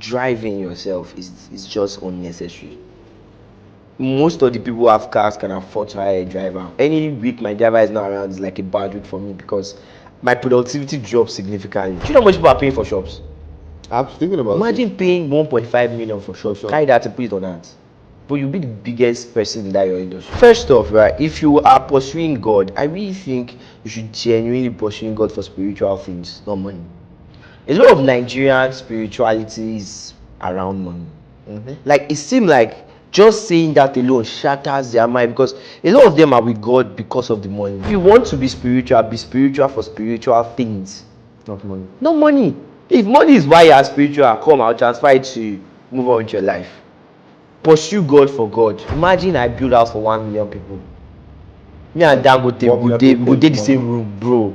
driving yourself is just unnecessary. Most of the people who have cars can afford to hire a driver. Any week my driver is not around is like a bad week for me because my productivity drops significantly. Do you know how much people are paying for shops? I'm thinking about Imagine paying 1.5 million for shops. Carry that and put it on that. But you'll be the biggest person in that your industry. First off, right, if you are pursuing God, I really think you should genuinely pursue God for spiritual things, not money. A lot of Nigerian spirituality is around money. Like, it seems like just saying that alone shatters their mind because a lot of them are with God because of the money. If you want to be spiritual for spiritual things. not money. No money. If money is why you are spiritual, come, I'll transfer it to you. Move on with your life. Pursue God for God. Imagine I build house for 1 million people. Me and Dangote would date the same room, bro.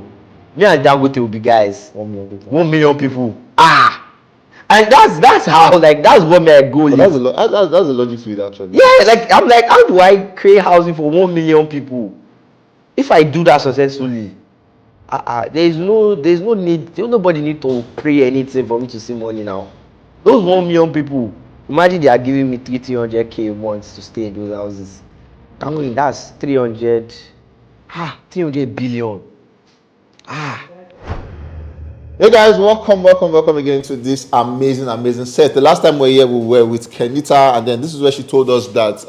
Me and Dangote will be guys. 1 million people. 1 million people. And that's how, like, that's what my goal is. That's a logic to it, actually. Yeah, like, I'm like, how do I create housing for 1 million people? If I do that successfully, there's no need, nobody need to pray anything for me to see money now. Those 1 million people, imagine they are giving me 300k a month to stay in those houses. That's 300 billion. Hey guys, welcome again to this amazing set. The last time we were here, we were with Kenita, and then this is where she told us that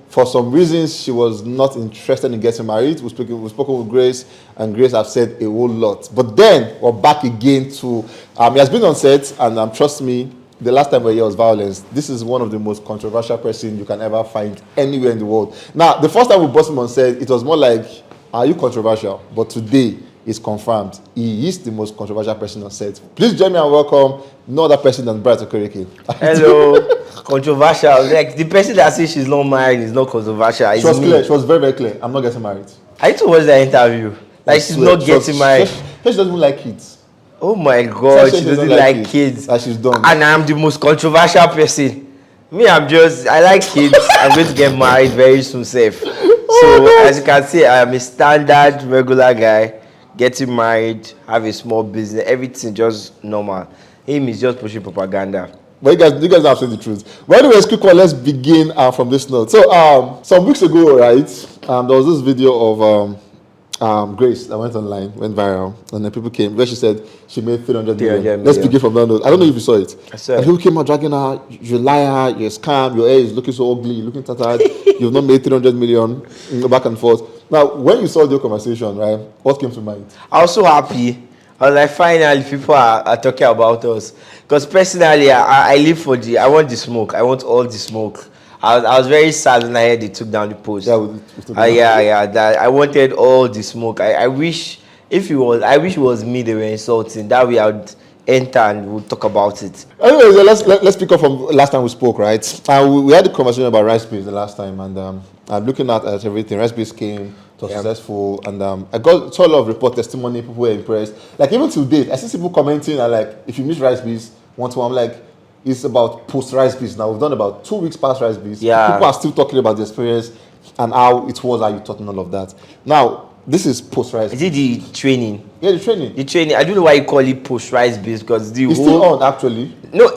for some reasons she was not interested in getting married. We've spoken with Grace, and Grace have said a whole lot. But then we're back again to he has been on set, and trust me, the last time we were here was violence. This is one of the most controversial person you can ever find anywhere in the world. Now, the first time we brought him on set, it was more like, are you controversial? But today, is confirmed. He is the most controversial person on set. Please join me and welcome no other person than Bright Okereke. Hello. Controversial. Like, the person that says she's not married is not controversial. She was clear. She was very, very clear. I'm not getting married. I need to watch that interview. Like, she's not getting married. She doesn't even like kids. Oh my God, she doesn't like kids. And she's done. And I'm the most controversial person. Me, I like kids. I'm going to get married very soon, safe. So, as you can see, I am a standard, regular guy. Getting married, have a small business, everything just normal. Him is just pushing propaganda. But you guys are saying the truth. But anyways, quick one, let's begin from this note. So some weeks ago, right, there was this video of Grace that went online, went viral, and then people came where she said she made 300 million. Let's begin from that note. I don't know if you saw it. I saw it. And people came out dragging her, you liar, you're a scam, your hair is looking so ugly, you're looking tattered, you've not made 300 million, back and forth. Now, when you saw the conversation, right, what came to mind? I was so happy. I was like, finally, people are talking about us. Because personally, I live for I want the smoke. I want all the smoke. I was very sad when I heard they took down the post. Yeah, that I wanted all the smoke. I wish it was me they were insulting. That way I would enter and we'll talk about it. Anyways, let's pick up from last time we spoke, right? We had a conversation about Rise Biz the last time, and I'm looking at everything. Rise Biz came, it was successful, and I saw a lot of report testimony. People were impressed. Like, even to date, I see people commenting and like, if you miss Rise Biz, I'm like, it's about post Rise Biz. Now we've done about 2 weeks past Rise Biz. Yeah. People are still talking about the experience and how it was, how you taught and all of that. Now, this is post Rise Biz. Is it the training? Yeah, the training. The training. I don't know why you call it post Rise Biz because it's still on, actually. No,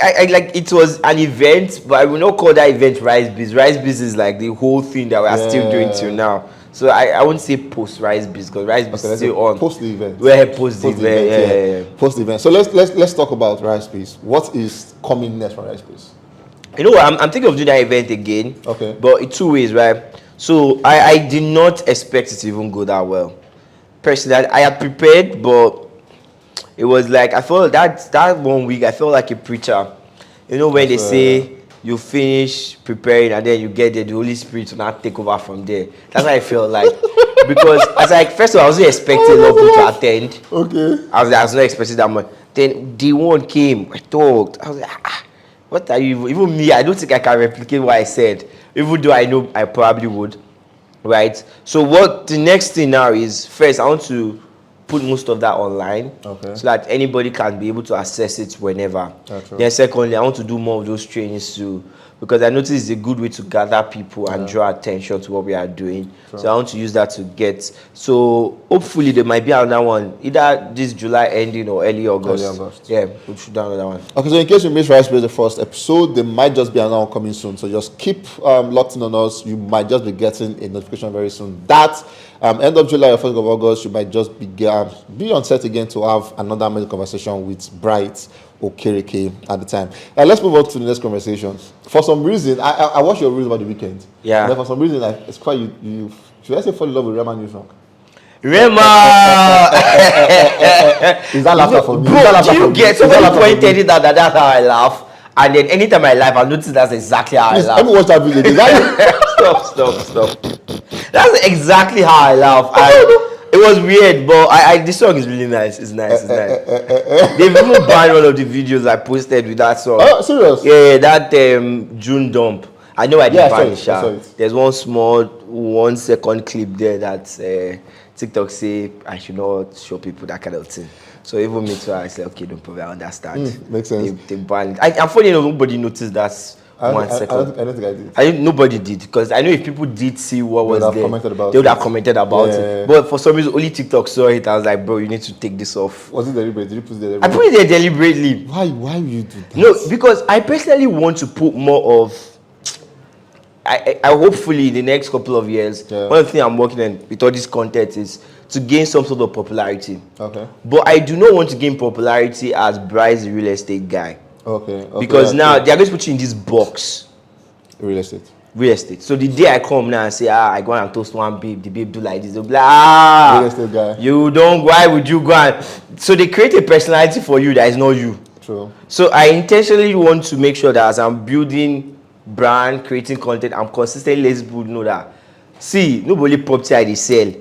I like it was an event, but I will not call that event Rise Biz. Rise Biz is like the whole thing that we are still doing till now. So I won't say post Rise Biz because Rise Biz is still on. Post the event. Post the event. Yeah. Post the event. So let's talk about Rise Biz. What is coming next for Rise Biz? You know what? I'm thinking of doing that event again. Okay. But in 2 ways, right? So I did not expect it to even go that well. Personally, I had prepared, but it was like I felt that 1 week I felt like a preacher. You know when they say you finish preparing and then you get there, the Holy Spirit will not take over from there. That's how I felt like. Because first of all, I wasn't expecting a lot of people to attend. Okay. I was not expecting that much. Then the one came, I talked. I was like, what are you even me? I don't think I can replicate what I said. Even though I know I probably would. Right? So what the next thing now is, first I want to put most of that online, so that anybody can be able to access it whenever. Then secondly, I want to do more of those trainings to because I noticed it's a good way to gather people and draw attention to what we are doing. So I want to use that to get. So hopefully there might be another one, either this July ending or early August. Yeah, we should do another one. Okay, so in case you missed RiseBiz the first episode, there might just be another one coming soon. So just keep locked in on us. You might just be getting a notification very soon. That end of July or 1st of August, you might just be on set again to have another amazing conversation with Bright or Kereke at the time. Let's move on to the next conversation. For some reason, I watched your reels about the weekend. Yeah. And then for some reason, like, it's quite you. Should I say fall in love with Rema new song? Rema! Is that laughter for me? Bro, do you get somebody pointed it out that's how I laugh? And then anytime I laugh, I notice that's exactly how I laugh. Let me watch that video. Stop. That's exactly how I laugh. It was weird, but this song is really nice. It's nice. They've even banned one of the videos I posted with that song. Oh, serious? Yeah, that June dump. I know I did ban it. There's one small 1 second clip there that TikTok say I should not show people that kind of thing. So even me too, I said, okay, don't probably understand. Makes sense. They banned it. I'm funny enough, nobody noticed that 1 second. I don't think I did. Nobody did, because I know if people did see what was there, they would have commented about it. But for some reason, only TikTok saw it. I was like, bro, you need to take this off. Was it deliberate? Did you put it there? I put it there deliberately. Why would you do that? No, because I personally want to put more of. I hopefully in the next couple of years, one of the things I'm working on with all this content is to gain some sort of popularity. Okay. But I do not want to gain popularity as Bryce, the real estate guy. Okay. Because now they are going to put you in this box. Real estate. So the day I come now and say, I go and toast one babe, the babe do like this, they'll be like, real estate guy. You don't, why would you go and... So they create a personality for you that is not you. True. So I intentionally want to make sure that as I'm building brand, creating content, I'm consistently letting people know that, see, nobody property I they sell.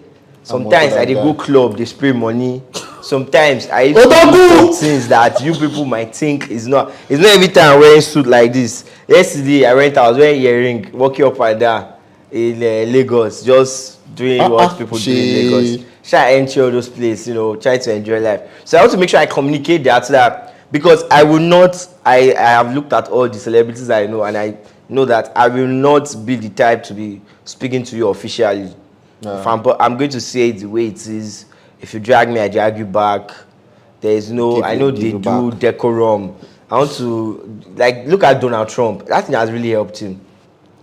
Sometimes I they go club, they spray money. Sometimes I do things that you people might think is not. It's not every time I'm wearing suit like this. Yesterday I was wearing earring, walking up and down in Lagos, just doing what people do in Lagos. Try to enter all those places, try to enjoy life. So I want to make sure I communicate that because I will not. I have looked at all the celebrities I know, and I know that I will not be the type to be speaking to you officially. I'm going to say it the way it is. If you drag me, I drag you back. There's no, I know they do decorum. I want to, look at Donald Trump. That thing has really helped him.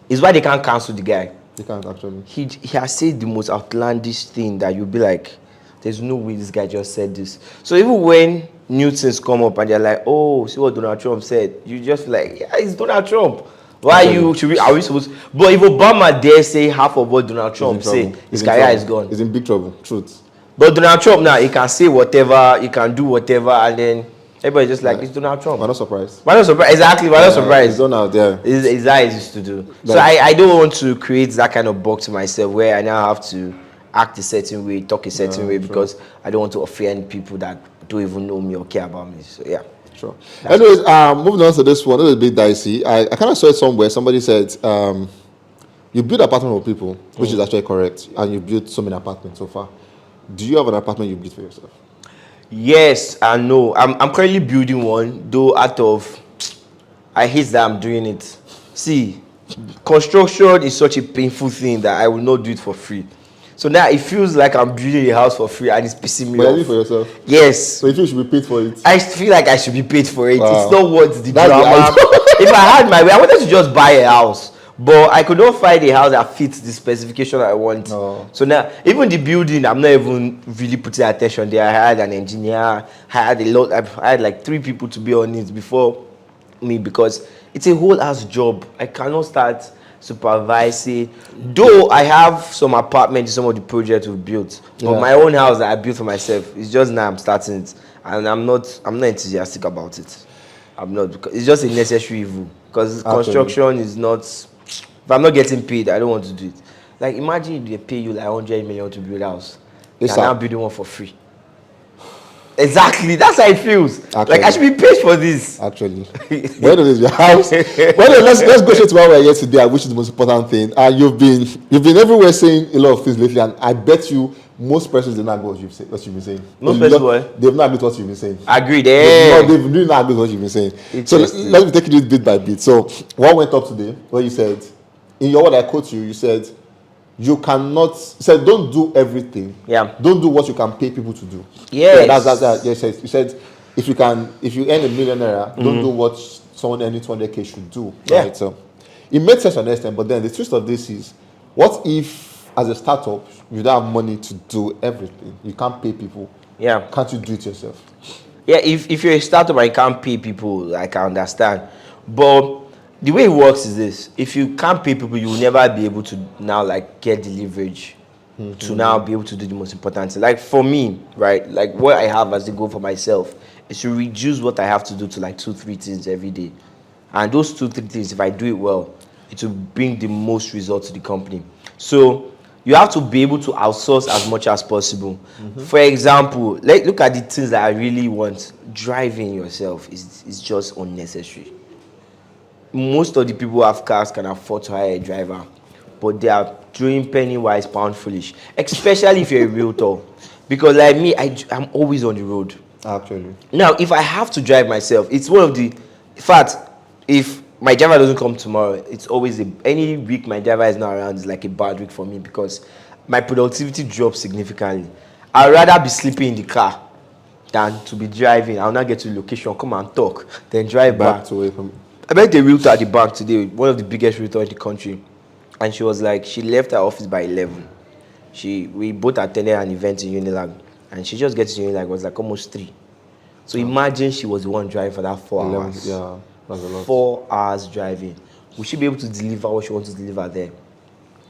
It's why they can't cancel the guy. They can't actually. He has said the most outlandish thing that you'll be like, there's no way this guy just said this. So even when new things come up and they're like, oh, see what Donald Trump said, you just like, yeah, it's Donald Trump. Why are we supposed to? But if Obama dare say half of what Donald Trump say, his career is gone. He's in big trouble. Truth. But Donald Trump now, he can say whatever, he can do whatever, and then everybody's just like, it's Donald Trump. We're not surprised. Exactly, we're not surprised. He's done out there. It's that he used to do. So I don't want to create that kind of box to myself where I now have to act a certain way, talk a certain way, because I don't want to offend people that don't even know me or care about me. So yeah. Sure. Anyways, moving on to this one, this is a bit dicey. I kind of saw it somewhere. Somebody said, you build apartment for people, which is actually correct, and you built so many apartments so far. Do you have an apartment you built for yourself? Yes and no. I'm currently building one, though I hate that I'm doing it. See, construction is such a painful thing that I will not do it for free. So now it feels like I'm building a house for free and it's pissing me off. But you for yourself? Yes. So you feel you should be paid for it? I feel like I should be paid for it. Wow. It's not worth the drama. If I had my way, I wanted to just buy a house. But I could not find a house that fits the specification I want. Oh. So now, even the building, I'm not even really putting attention there. I had an engineer. I had like 3 people to be on it before me because it's a whole house job. I cannot start supervising. Though I have some apartments in some of the projects we've built. But my own house that I built for myself, it's just now I'm starting it. And I'm not enthusiastic about it. I'm not, because it's just a necessary evil. Because construction is not... If I'm not getting paid, I don't want to do it. Like, imagine if they pay you like 100 million to build a house. You're now building one for free. Exactly. That's how it feels. Actually. Like I should be paid for this. Actually, when it is your house. Well, let's go straight to why we're here today, which is the most important thing. You've been everywhere saying a lot of things lately, and I bet you most persons did not agree with what you've been saying. Most persons what? They've not agreed with what you've been saying. Agreed. They've really not agreed with what you've been saying. So let's be taking it bit by bit. So what went up today? What you said in your word, I quote you. You said you cannot. You said don't do everything. Yeah. Don't do what you can pay people to do. Yes. Yeah, that's you said if you earn $1 million, don't do what someone earning 200K should do. Yeah. Right. So it made sense to an extent, but then the twist of this is, what if as a startup you don't have money to do everything? You can't pay people. Yeah. Can't you do it yourself? Yeah. If you're a startup and you can't pay people, I can understand. But the way it works is this: if you can't pay people, you will never be able to now like get the leverage to now be able to do the most important thing. Like for me, right? Like what I have as the goal for myself is to reduce what I have to do to like 2-3 things every day. And those 2-3 things, if I do it well, it will bring the most results to the company. So you have to be able to outsource as much as possible. For example, look at the things that I really want. Driving yourself is just unnecessary. Most of the people who have cars can afford to hire a driver, but they are doing penny wise, pound foolish. Especially if you're a realtor, because like me, I'm always on the road. Actually. Now, if I have to drive myself, it's one of the. In fact, if my driver doesn't come tomorrow, it's always any week my driver is not around is like a bad week for me because my productivity drops significantly. I'd rather be sleeping in the car than to be driving. I'll not get to the location, come and talk, then drive back. Away from. I met a realtor at the bank today, one of the biggest realtors in the country, and she was like, she left her office by 11. We both attended an event in Unilag, and she just gets to Unilag, it was like almost 3. So imagine she was the one driving for that 4 hours. Yeah, that's a lot. 4 hours driving. Will she be able to deliver what she wants to deliver there?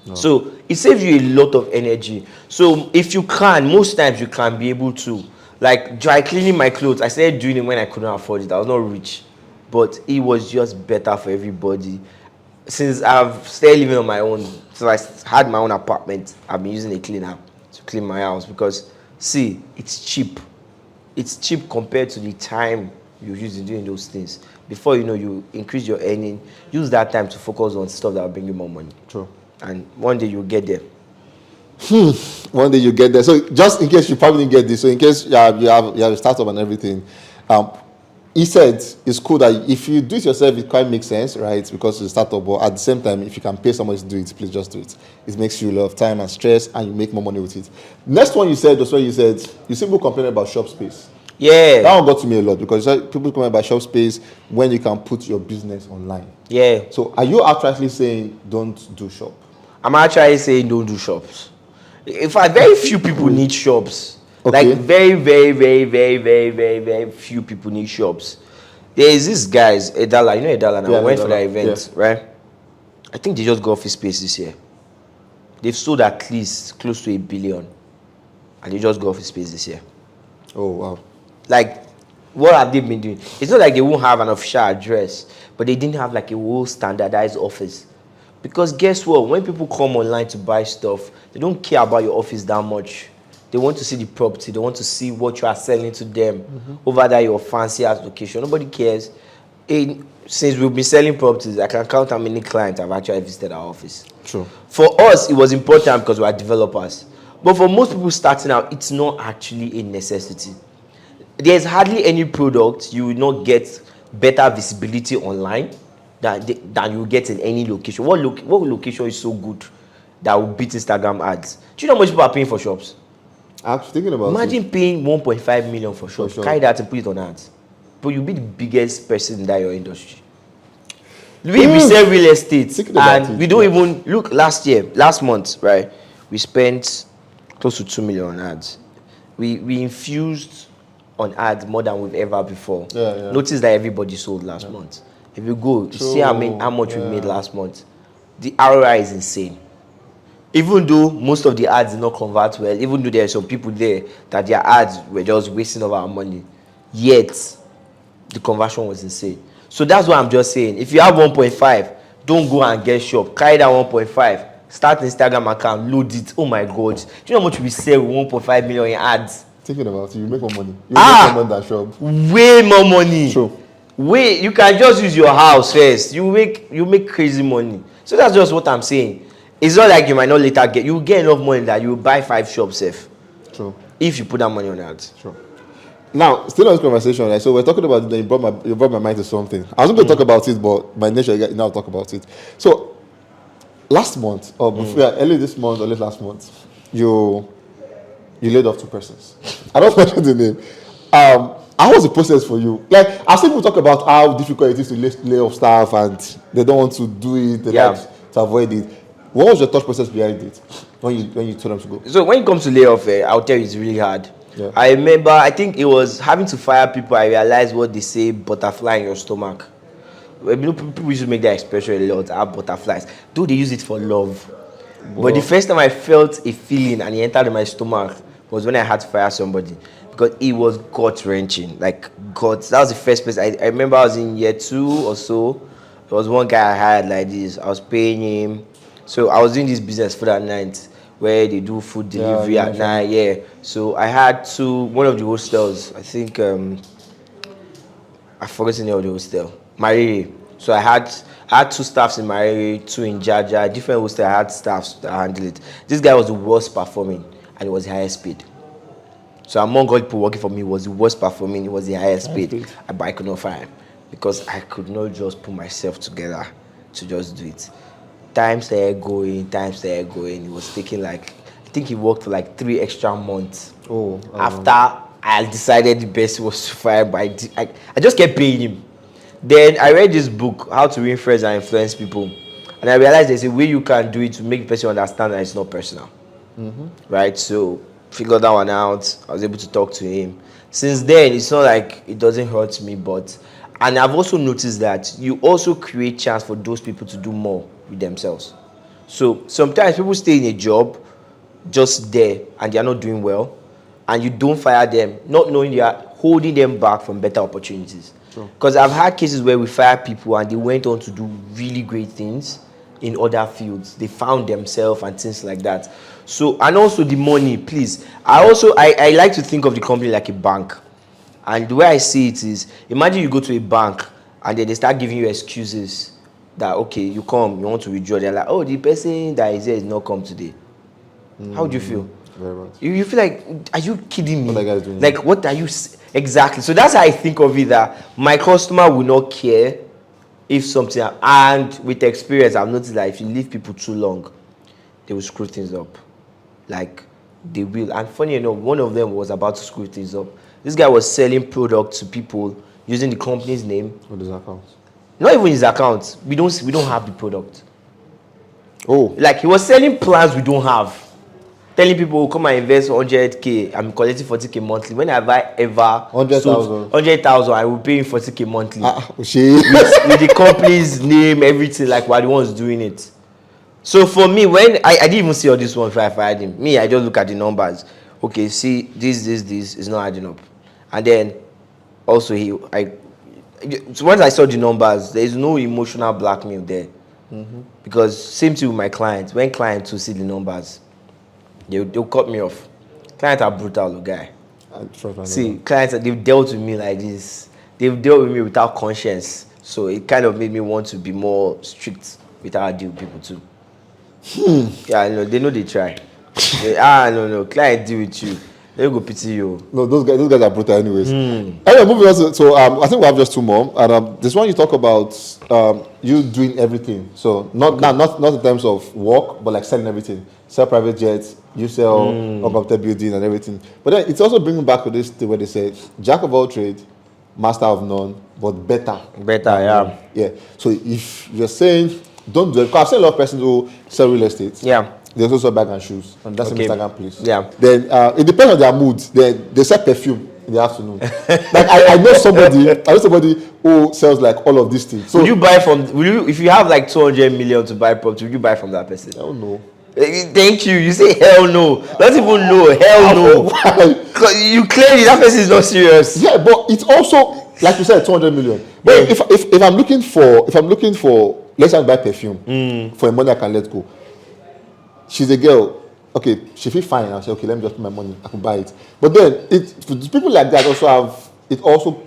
No. So it saves you a lot of energy. So if you can, most times you can be able to, like dry cleaning my clothes. I started doing it when I couldn't afford it. I was not rich, but it was just better for everybody. Since I've started living on my own, so I had my own apartment, I've been using a cleaner to clean my house because, see, it's cheap. It's cheap compared to the time you use in doing those things. Before you know, you increase your earning, use that time to focus on stuff that will bring you more money. True. And one day you'll get there. One day you get there. So just in case you probably didn't get this, so in case you have a startup and everything, he said it's cool that if you do it yourself, it quite makes sense, right? Because it's a startup, but at the same time, if you can pay somebody to do it, please just do it. It makes you a lot of time and stress, and you make more money with it. Next one you said was when you said you see people complain about shop space. Yeah. That one got to me a lot because people complain about shop space when you can put your business online. Yeah. So are you actually saying don't do shop? I'm actually saying don't do shops. In fact, very few people need shops. Okay. Like very few people need shops. There is this guy's Edala, you know Edala now. Yeah, went for that Edala, event, right? I think they just got office space this year. They've sold at least close to $1 billion, and they just got office space this year. Oh wow! Like, what have they been doing? It's not like they won't have an official address, but they didn't have like a whole standardized office. Because guess what? When people come online to buy stuff, they don't care about your office that much. They want to see the property. They want to see what you are selling to them over there, your fancy ass location. Nobody cares. Since we've been selling properties, I can count how many clients have actually visited our office. True. For us, it was important because we are developers. But for most people starting out, it's not actually a necessity. There's hardly any product you will not get better visibility online than you will get in any location. What location is so good that will beat Instagram ads? Do you know how much people are paying for shops? I'm thinking about Imagine paying 1.5 million for shops. Carry that and put it on ads. But you'll be the biggest person in that your industry. We sell real estate and we don't even look. Last month, right? We spent close to 2 million on ads. We infused on ads more than we've ever before. Yeah. Notice that everybody sold last month. If you go, you see how much we made last month. The ROI is insane. Even though most of the ads did not convert well, even though there are some people there that their ads were just wasting of our money, yet the conversion was insane. So that's what I'm just saying. If you have 1.5, don't go and get shop. Carry that 1.5. Start Instagram account, load it. Oh my God. Do you know how much we sell with 1.5 million in ads? Thinking about it, you make more money. You make more money than shop. Way more money. True. Way, you can just use your house first. You make crazy money. So that's just what I'm saying. It's not like you might not later get. You get enough money that you will buy 5 shops safe. True. If you put that money on that. True. Now, still on this conversation, right? So we're talking about it, you brought my mind to something. I was going to talk about it, but by nature, now I'll talk about it. So last month, or early this month or late last month, you laid off 2 persons. I don't mention the name. How was the process for you? Like, I've seen people talk about how difficult it is to lay off staff and they don't want to do it, they like to avoid it. What was your thought process behind it when you told them to go? So when it comes to layoff, I'll tell you it's really hard. Yeah. I remember, I think it was having to fire people, I realized what they say, butterfly in your stomach. People used to make that expression a lot, have butterflies. Though they use it for love. But the first time I felt a feeling and it entered my stomach was when I had to fire somebody. Because it was gut-wrenching. Like, gut. That was the first place. I remember I was in year 2 or so. There was one guy I hired like this. I was paying him. So I was doing this business for that night where they do food delivery at night. So I had one of the hostels. I think, I forgot the name of the hostel. Mariri. So I had 2 staffs in Mariri, 2 in Jaja, different hostels. I had staffs that handled it. This guy was the worst performing and it was the highest paid. So among all people working for me, was the worst performing, it was the highest paid. But I could not fire him because I could not just put myself together to just do it. Time started going. It was taking I think he worked for 3 extra months. After I decided the best was to fire, but I just kept paying him. Then I read this book, How to Influence and Influence People. And I realized there's a way you can do it to make the person understand that it's not personal. Right? So figured that one out. I was able to talk to him. Since then, it's not like it doesn't hurt me, and I've also noticed that you also create chance for those people to do more with themselves. So sometimes people stay in a job just there and they are not doing well, and you don't fire them, not knowing you are holding them back from better opportunities. Because I've had cases where we fire people and they went on to do really great things in other fields. They found themselves and things like that. So, and also the money, please. I like to think of the company like a bank. And the way I see it is, imagine you go to a bank and then they start giving you excuses that, okay, you come, you want to withdraw. They're like, oh, the person that is here is not come today. How do you feel? Very much. You feel like, are you kidding me? What that guy's doing? Like, what are you... Exactly. So that's how I think of it, that my customer will not care if something... And with experience, I've noticed that if you leave people too long, they will screw things up. Like, they will. And funny enough, one of them was about to screw things up. This guy was selling products to people using the company's name. What is his account? Not even his account. We don't have the product. Oh. Like, he was selling plans we don't have. Telling people, come and invest 100K, I'm collecting 40K monthly. When have I ever 100,000, I will pay him 40K monthly. With the company's name, everything, like we're the ones doing it. So for me, when I didn't even see all this one before I fired him. Me, I just look at the numbers. Okay, see, this is not adding up. And then also so once I saw the numbers, there is no emotional blackmail there. Because same thing with my clients. When clients will see the numbers, they'll cut me off. Clients are brutal, guy. See, clients, they've dealt with me like this. They've dealt with me without conscience. So it kind of made me want to be more strict with how I deal with people too. Yeah, I know, they know they try. No, client deal with you. They go pity you. No, those guys are brutal anyways. Anyway, moving on to, I think we have just 2 more. And this one you talk about you doing everything. So not in terms of work, but like selling everything. Sell private jets, you sell uncompleted building and everything. But then it's also bringing back to this thing where they say, jack of all trades, master of none, but better. Better, Yeah. So if you're saying, don't do it, because I've seen a lot of persons who sell real estate. Yeah. They also sell bag and shoes. And that's an Instagram place. Yeah. Then it depends on their mood. They sell perfume in the afternoon. Like I know somebody who sells like all of these things. So if you have like 200 million to buy property, would you buy from that person? Hell no. Thank you. You say hell no. Not even no. Hell no. You clearly that person is not serious. Yeah, but it's also like you said, 200 million. But if I'm looking for let's say I buy perfume for a money I can let go. She's a girl. okay, she feel fine. I'll say, okay, let me just put my money. I could buy it. But then people like that also have it also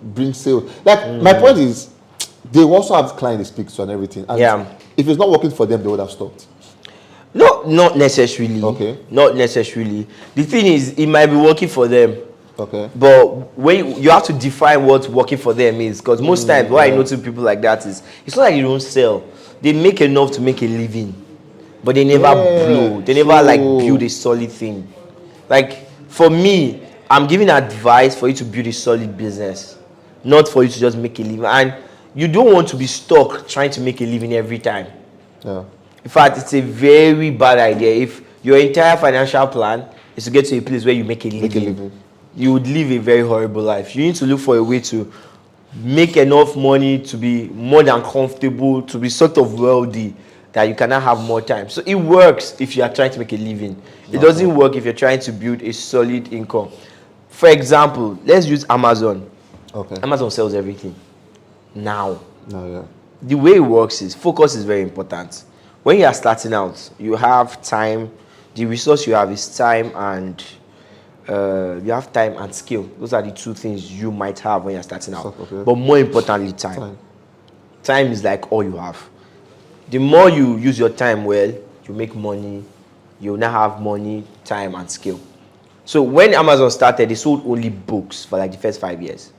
brings sales. Like my point is, they also have clients they speak to and everything. And if it's not working for them, they would have stopped. No, not necessarily. Okay. Not necessarily. The thing is, it might be working for them. Okay. But when you have to define what working for them is, because most times what I notice people like that is, it's not like you don't sell. They make enough to make a living, but they never blow. They never like build a solid thing. Like for me, I'm giving advice for you to build a solid business, not for you to just make a living. And you don't want to be stuck trying to make a living every time. Yeah. In fact, it's a very bad idea. If your entire financial plan is to get to a place where you make a living, you would live a very horrible life. You need to look for a way to make enough money to be more than comfortable, to be sort of wealthy, that you cannot have more time. So it works if you are trying to make a living. It doesn't work if you're trying to build a solid income. For example, let's use Amazon. Okay. Amazon sells everything now. No, The way it works is focus is very important. When you are starting out, you have time. The resource you have is time, and you have time and skill. Those are the two things you might have when you're starting out. Okay. But more importantly, time. Time is like all you have. The more you use your time well, you make money. You will now have money, time, and skill. So when Amazon started, they sold only books for like the first 5 years.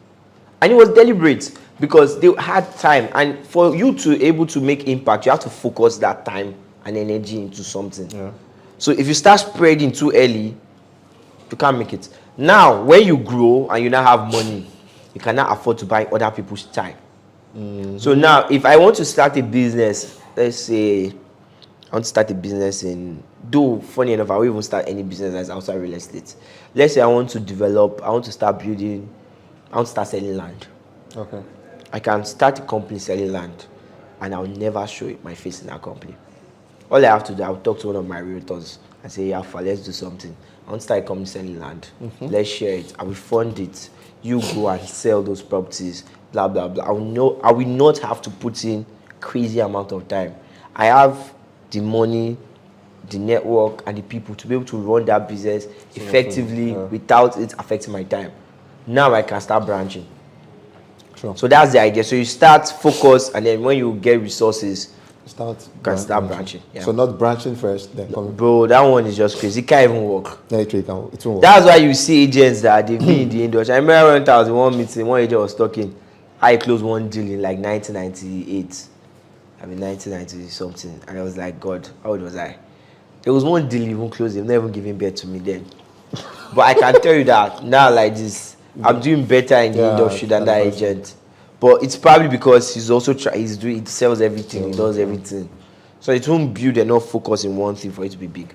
And it was deliberate because they had time. And for you to able to make impact, you have to focus that time and energy into something. Yeah. So if you start spreading too early, you can't make it. Now, when you grow and you now have money, you cannot afford to buy other people's time. So now, if I want to start a business, let's say I want to start a business in, though funny enough, I won't even start any business that's outside real estate. Let's say I want to start building, I want to start selling land. Okay. I can start a company selling land, and I'll never show my face in that company. All I have to do, I'll talk to one of my realtors and say, yeah, let's do something. I want to start a company selling land. Let's share it. I will fund it. You go and sell those properties. Blah blah blah. I will not have to put in crazy amount of time. I have the money, the network, and the people to be able to run that business effectively without it affecting my time. Now I can start branching. Sure. So that's the idea. So you start focus, and then when you get resources, you can start branching. Yeah. So not branching first, then coming. Bro, that one is just crazy. It can't even work. Yeah, it won't work. That's why you see agents that they've been in the industry. I remember when I was in one meeting, one agent was talking. I closed one deal in like 1998. I mean 1990 something, and I was like, God, how old was I? There was one deal even closed. They've never given birth to me then. But I can tell you that now, like this, I'm doing better in the industry than that agent. But it's probably because he's also he sells everything, he does everything. So it won't build enough focus in one thing for it to be big.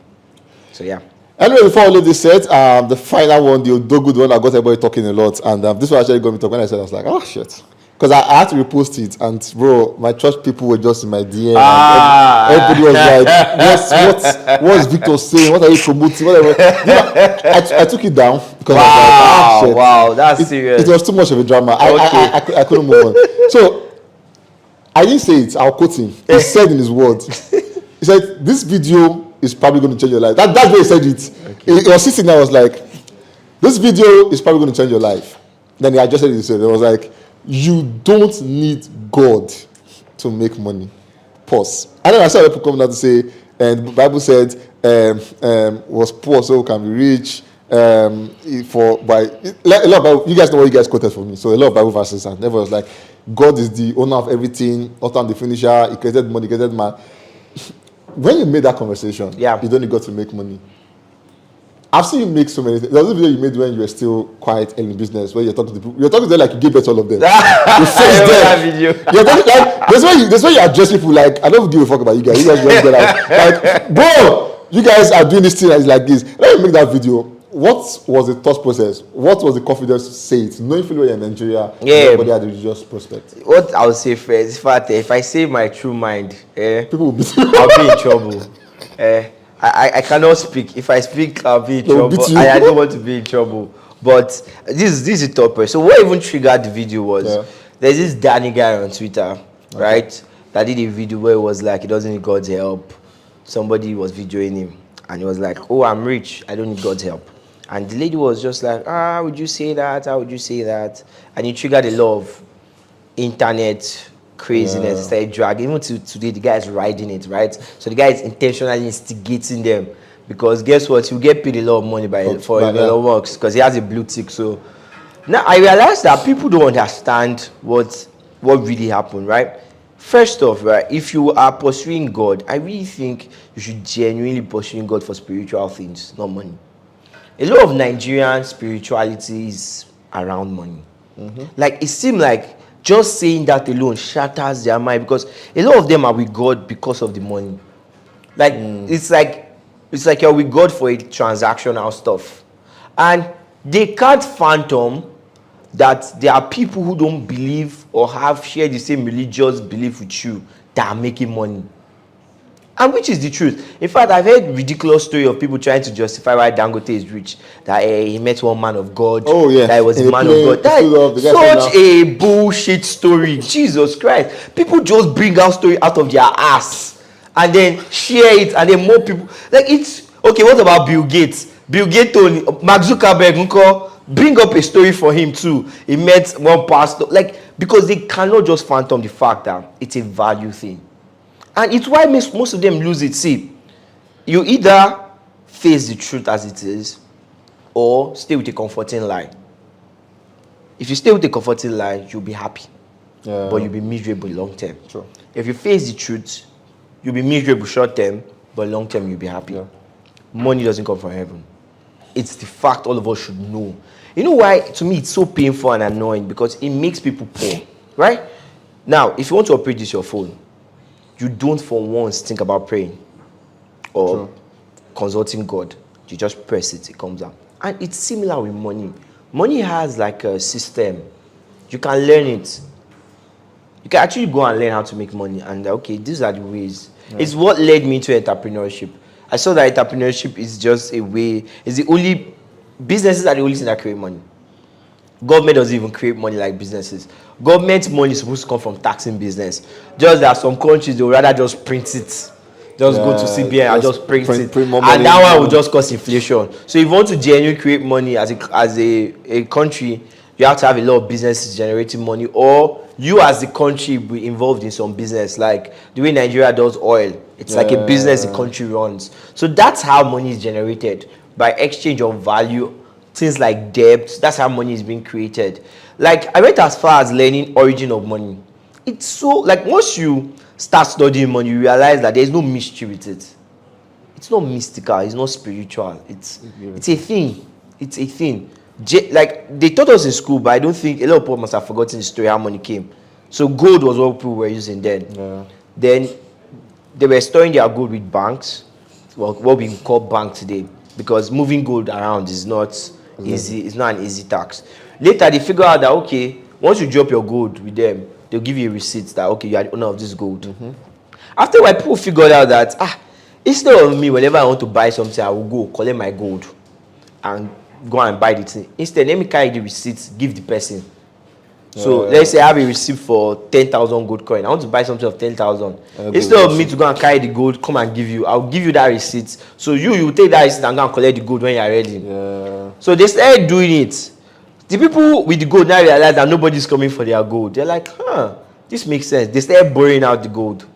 So yeah. Anyway, before all of this set, the final one, the Odogu, the one that got everybody talking a lot, and this one actually got me talking. When I said, I was like, oh shit. Because I had to repost it, and bro, my church people were just in my DM. Everybody was like, what's Victor saying? What are you promoting? Whatever. I took it down because I was like, shit. Wow, that's serious. It was too much of a drama. I couldn't move on. So I didn't say it. I'll quote him. He said in his words, he said, this video is probably going to change your life. That's where he said it. Okay. He was sitting there, I was like, this video is probably going to change your life. Then he adjusted it himself. It was like, you don't need God to make money. Pause. And then I saw people coming out to say, and the Bible said, was poor so can be rich. A lot of Bible, you guys know what you guys quoted for me. So a lot of Bible verses, and everyone was like, God is the owner of everything, author and the finisher. He created money, he created man. When you made that conversation, you don't need God to make money. I've seen you make so many things. There was a video you made when you were still quite in business, where you're talking to people. You're talking to them like you gave birth to all of them. You face them. That video. You're talking, like, that's why you address people like, I don't give a fuck about you guys. You guys just get out. Like, bro, you guys are doing this thing like this. Let me make that video. What was the thought process? What was the confidence to say it? Knowing fully you're in Nigeria, everybody had a religious prospect. What I would say first, in fact, if I say my true mind, people will be I'll be in trouble. I cannot speak. If I speak, I'll be in trouble. I don't want to be in trouble. But this is a top person. So what even triggered the video was there's this Danny guy on Twitter, right? That did a video where it was like he doesn't need God's help. Somebody was videoing him, and he was like, oh, I'm rich, I don't need God's help. And the lady was just like, how would you say that? How would you say that? And it triggered a lot of internet craziness. It started dragging. Even to today, the guy is riding it, right? So the guy is intentionally instigating them, because guess what? He'll get paid a lot of money for a lot of works, because he has a blue tick. So now I realized that people don't understand what really happened, right? First off, right, if you are pursuing God, I really think you should genuinely pursuing God for spiritual things, not money. A lot of Nigerian spirituality is around money. Like, it seems like just saying that alone shatters their mind, because a lot of them are with God because of the money. Like, it's like you're with God for a transactional stuff. And they can't fathom that there are people who don't believe or have shared the same religious belief with you that are making money. And which is the truth. In fact, I've heard ridiculous story of people trying to justify why Dangote is rich. That he met one man of God. Oh, yeah. That he was a man of God. That is such a bullshit story. Jesus Christ. People just bring out story out of their ass and then share it, and then more people. Like, it's okay. What about Bill Gates? Bill Gates, Mark Zuckerberg, bring up a story for him too. He met one pastor. Like, because they cannot just fathom the fact that it's a value thing. And it's why most of them lose it. See, you either face the truth as it is, or stay with a comforting lie. If you stay with a comforting lie, you'll be happy, but you'll be miserable long term. True. If you face the truth, you'll be miserable short term, but long term you'll be happy. Money doesn't come from heaven. It's the fact all of us should know. You know why, to me, it's so painful and annoying? Because it makes people poor, right? Now, if you want to operate this your phone, you don't for once think about praying or consulting God. You just press it, it comes out. And it's similar with money. Money has like a system. You can learn it. You can actually go and learn how to make money. And okay, these are the ways. It's what led me to entrepreneurship. I saw that entrepreneurship is just a way, it's the only, businesses are the only thing that create money. Government doesn't even create money like businesses. Government money is supposed to come from taxing business. Just that some countries, they would rather just print it. Just go to CBN and just print it. Print and that one will just cause inflation. So if you want to genuinely create money as a country, you have to have a lot of businesses generating money, or you as the country be involved in some business, like the way Nigeria does oil. It's like a business the country runs. So that's how money is generated, by exchange of value. Things like debt, that's how money is being created. Like, I went as far as learning origin of money. It's so, like, once you start studying money, you realize that there's no mystery with it. It's not mystical, it's not spiritual. It's a thing. It's a thing. Like, they taught us in school, but I don't think, a lot of people must have forgotten the story how money came. So gold was what people were using then. Then they were storing their gold with banks, well, what we call bank today, because moving gold around is not easy. It's not an easy task. Later they figure out that, okay, once you drop your gold with them, they'll give you a receipt that, okay, you are the owner of this gold. After a while, people figured out that instead of me, whenever I want to buy something, I will go collect my gold and go and buy the thing. Instead, let me carry the receipt, give the person. So let's say I have a receipt for 10,000 gold coin. I want to buy something of 10,000. Instead of me to go and carry the gold, come and give you, I'll give you that receipt. So you take that receipt and go and collect the gold when you're ready. So they started doing it. The people with the gold now realize that nobody's coming for their gold. They're like, this makes sense. They started borrowing out the gold.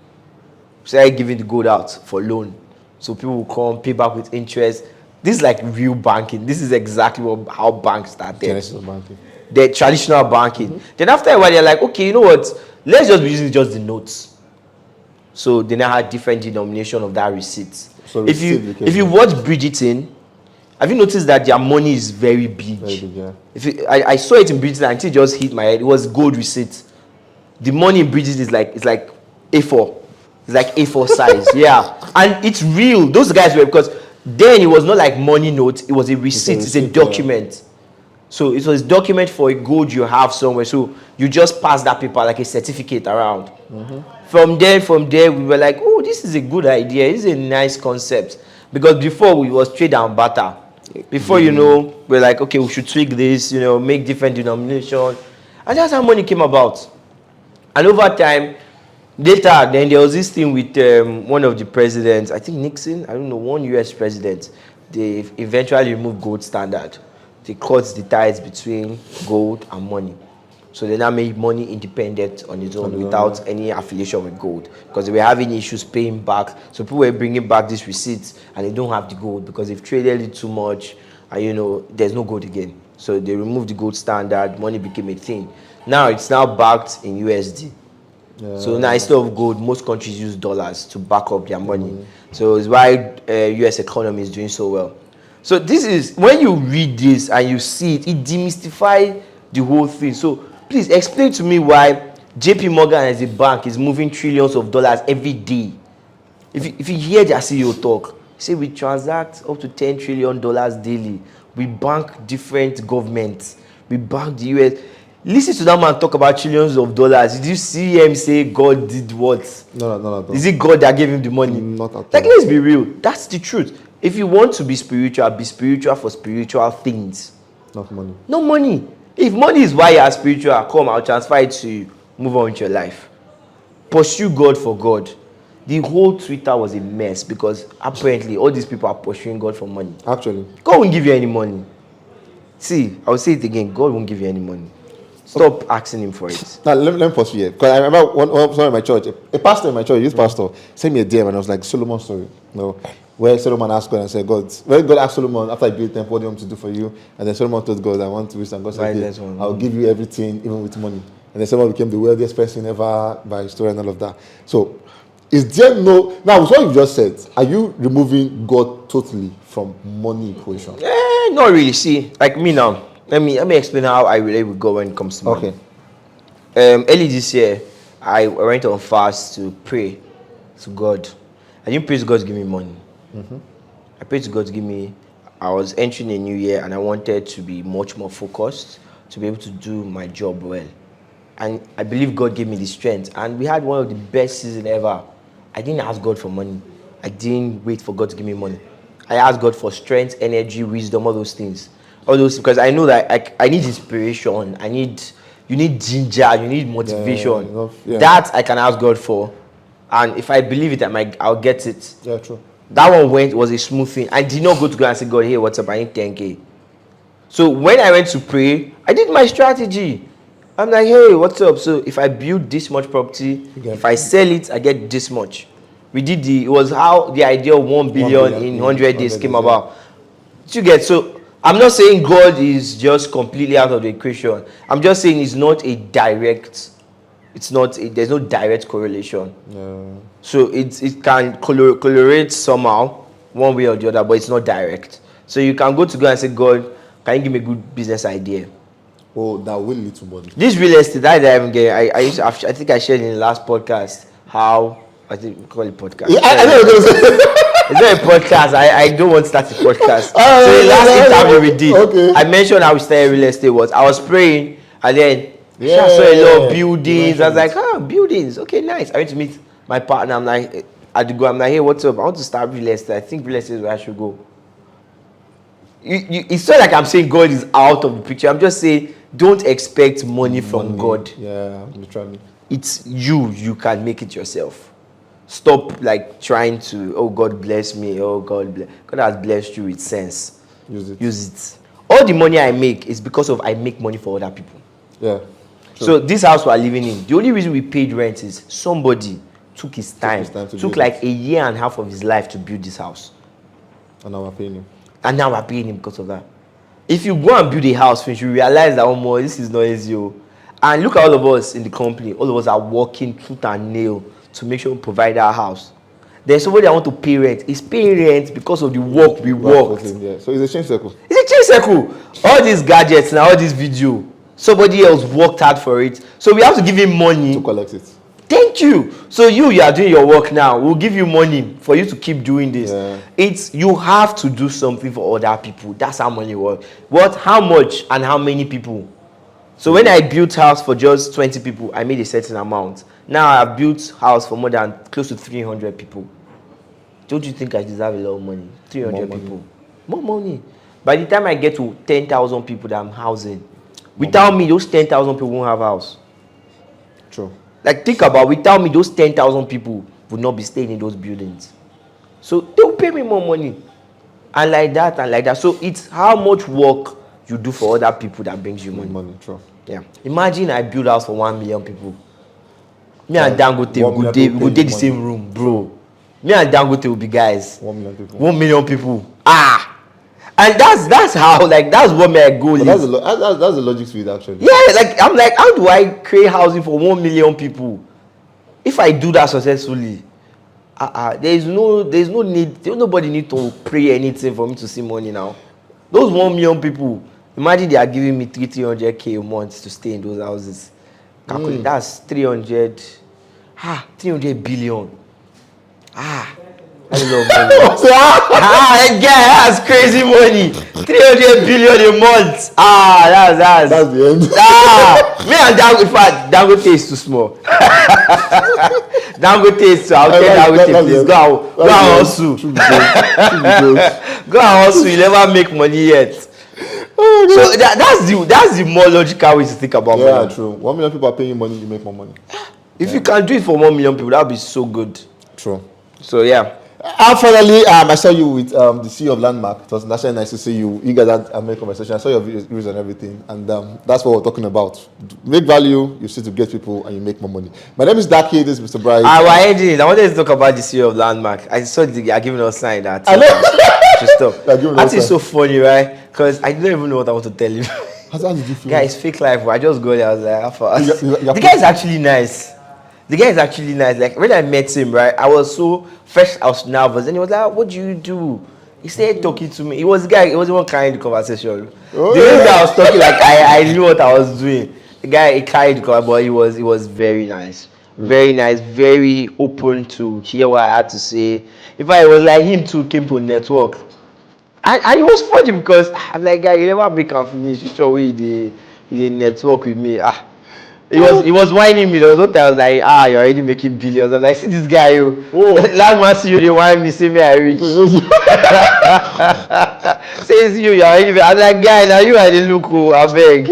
Started giving the gold out for loan. So people will come, pay back with interest. This is like real banking. This is exactly how banks started. Genesis of banking. The traditional banking. Then after a while, they're like, okay, you know what? Let's just be using just the notes. So they now had different denomination of that receipt. So if you watch Bridgerton, have you noticed that their money is very big? Very big, yeah. I saw it in Bridgerton until it just hit my head. It was gold receipt. The money in Bridgerton is like, it's like A4. It's like A4 size. Yeah. And it's real. Those guys were, because then it was not like money note, it was a receipt, it's a document. Yeah. So it was a document for a gold you have somewhere. So you just pass that paper like a certificate around. From there, we were like, oh, this is a good idea. This is a nice concept. Because before we was trade and barter. Before, we're like, okay, we should tweak this, make different denominations. And that's how money came about. And over time, Later, then there was this thing with one of the presidents, I think Nixon, I don't know, one US president. They eventually removed gold standard. They cut the ties between gold and money. So they now made money independent on its own without any affiliation with gold, because they were having issues paying back. So people were bringing back these receipts and they don't have the gold because they've traded it too much, and there's no gold again. So they removed the gold standard, money became a thing. Now it's now backed in USD. So now instead of gold, most countries use dollars to back up their money. So it's why US economy is doing so well. So this is, when you read this and you see it, it demystifies the whole thing. So please explain to me why JP Morgan as a bank is moving trillions of dollars every day. If you hear their CEO talk, say we transact up to $10 trillion daily. We bank different governments. We bank the US. Listen to that man talk about trillions of dollars. Did you see him say God did what? No. Is it God that gave him the money? Not at all. Like, let's be real. That's the truth. If you want to be spiritual for spiritual things. Not money. No money. If money is why you are spiritual, come, I'll transfer it to you. Move on with your life. Pursue God for God. The whole Twitter was a mess because apparently all these people are pursuing God for money. Actually. God won't give you any money. See, I'll say it again. God won't give you any money. Stop asking him for it. Now, let me pause here. Because I remember one in my church, a pastor in my church, a youth pastor, sent me a DM and I was like, Solomon's story. Where Solomon asked God and said, when God asked Solomon, after I built the temple, what do you want me to do for you? And then Solomon told God, I want to wish, and God said, okay, I'll give you everything, even with money. And then Solomon became the wealthiest person ever by his story and all of that. So, is there no... Now, with what you just said, are you removing God totally from money equation? Not really. See, like me now. Let me explain how I relate with God when it comes to money. Okay. Early this year, I went on fast to pray to God. I didn't pray to God to give me money. I prayed to God to give me... I was entering a new year and I wanted to be much more focused, to be able to do my job well. And I believe God gave me the strength. And we had one of the best seasons ever. I didn't ask God for money. I didn't wait for God to give me money. I asked God for strength, energy, wisdom, all those things. All those, because I know that I need inspiration. You need ginger, you need motivation. That I can ask God for. And if I believe it, I'll get it. Yeah, true. That one was a smooth thing. I did not go to God and say, God, hey, what's up? I need 10K. So when I went to pray, I did my strategy. I'm like, hey, what's up? So if I build this much property, if I sell it, I get this much. It was how the idea of 1 billion in 100 days came about. You get, so I'm not saying God is just completely out of the equation. I'm just saying there's no direct correlation. No. So it can correlate somehow, one way or the other, but it's not direct. So you can go to God and say, God, can you give me a good business idea? Oh, that will lead to money. This real estate, I didn't get. I think I shared in the last podcast how, I think we call it podcast. Yeah, I know what you're saying. It's not a podcast. I don't want to start a podcast. So the last interview we did, I mentioned how we started real estate I was praying and then I saw a lot of buildings. I was like, buildings. Okay, nice. I went to meet my partner. I'm like, hey, what's up? I want to start real estate. I think real estate is where I should go. It's not like I'm saying God is out of the picture. I'm just saying don't expect money from God. Yeah, literally. It's you can make it yourself. Stop like trying to, oh, God bless me. Oh, God has blessed you with sense. Use it. All the money I make is because I make money for other people. Yeah. True. So this house we're living in, the only reason we paid rent is somebody took his time took like a year and a half of his life to build this house. And now we're paying him. And now we're paying him because of that. If you go and build a house finish, you realize that, oh, more, this is not easy. And look at all of us in the company. All of us are working tooth and nail to make sure we provide our house. There's somebody that want to pay rent. He's paying rent because of the work we worked. Yeah. So it's a chain circle. It's a chain circle. All these gadgets and all this video, somebody else worked hard for it. So we have to give him money to collect it. Thank you. So you are doing your work now. We'll give you money for you to keep doing this. Yeah. You have to do something for other people. That's how money works. How much and how many people? So when I built house for just 20 people, I made a certain amount. Now I've built house for more than close to 300 people. Don't you think I deserve a lot of money? 300 people. More money. By the time I get to 10,000 people that I'm housing, without me, those 10,000 people won't have house. True. Like, think about, without me, those 10,000 people would not be staying in those buildings. So they'll pay me more money. And like that, and like that. So it's how much work you do for other people that brings you money. True. Yeah. Imagine I build house for 1 million people. Me and Dangote we go take the same room, bro. Me and Dangote will be guys. 1 million people. 1 million people. And that's how, like, that's what my goal is. That's the logic to it, actually. Yeah, like, I'm like, how do I create housing for 1 million people? If I do that successfully, there's no need, nobody need to pray anything for me to see money now. Those 1 million people, imagine they are giving me 300K a month to stay in those houses. Calculate, that's 300 billion. I love money. That's crazy money. 300 billion a month. That's the end. Me and Dangote, in fact, Dangote is too small. Dangote is too. I'll tell Dangote, please go and hustle. Go and hustle. You never make money yet. So that's the more logical way to think about money. Yeah, true. 1 million people are paying you money, you make more money. If you can do it for 1 million people, that would be so good. True. So yeah. And finally, I saw you with the CEO of Landmark. It was actually nice to see you. You guys had a main conversation. I saw your views and everything, and that's what we're talking about. Make value, you see to get people, and you make more money. My name is Daki. This is Mr. Bryce. I wanted to talk about the CEO of Landmark. I saw they are giving us sign that. I know. Stop. That is so funny, right? Because I don't even know what I want to tell you. How did you feel? Guy, it's fake life. I just go there. I was like, the guy is actually nice. The guy is actually nice. Like, when I met him, right, I was so first I was nervous, and he was like, "What do you do?" He started talking to me. It was the guy. It was the one carrying the conversation. The way that I was talking, like I knew what I was doing. The guy, he carried the conversation, but he was very nice, very open to hear what I had to say. In fact, it was like him too came to network, and it was funny because I'm like, guy, you never make and finish. You show me the network with me. He was whining me. There was no time I was like, you're already making billions. I was like, see this guy, you. Last man see you, they whine me, see me, I rich. Says you're already. I was like, guy, now you I didn't look cool. I beg.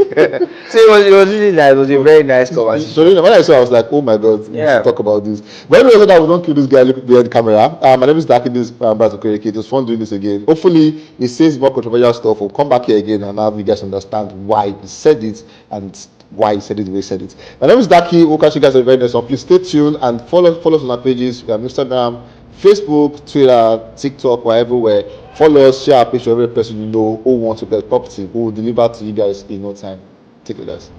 So it was really nice. It was a very nice conversation. So when I saw, I was like, oh my god, we should talk about this. But anyway, so that we don't kill this guy. Look behind the camera. My name is Daki. This Brad Okereke. It was fun doing this again. Hopefully, it says more controversial stuff. We'll come back here again and have you guys understand why he said it and why he said it the way he said it. My name is Daki. We'll catch you guys at the very next one. Please stay tuned and follow us on our pages. We have Instagram, Facebook, Twitter, TikTok, we're everywhere. Follow us, share our page to every person you know who wants to get property. We will deliver to you guys in no time. Take it, guys.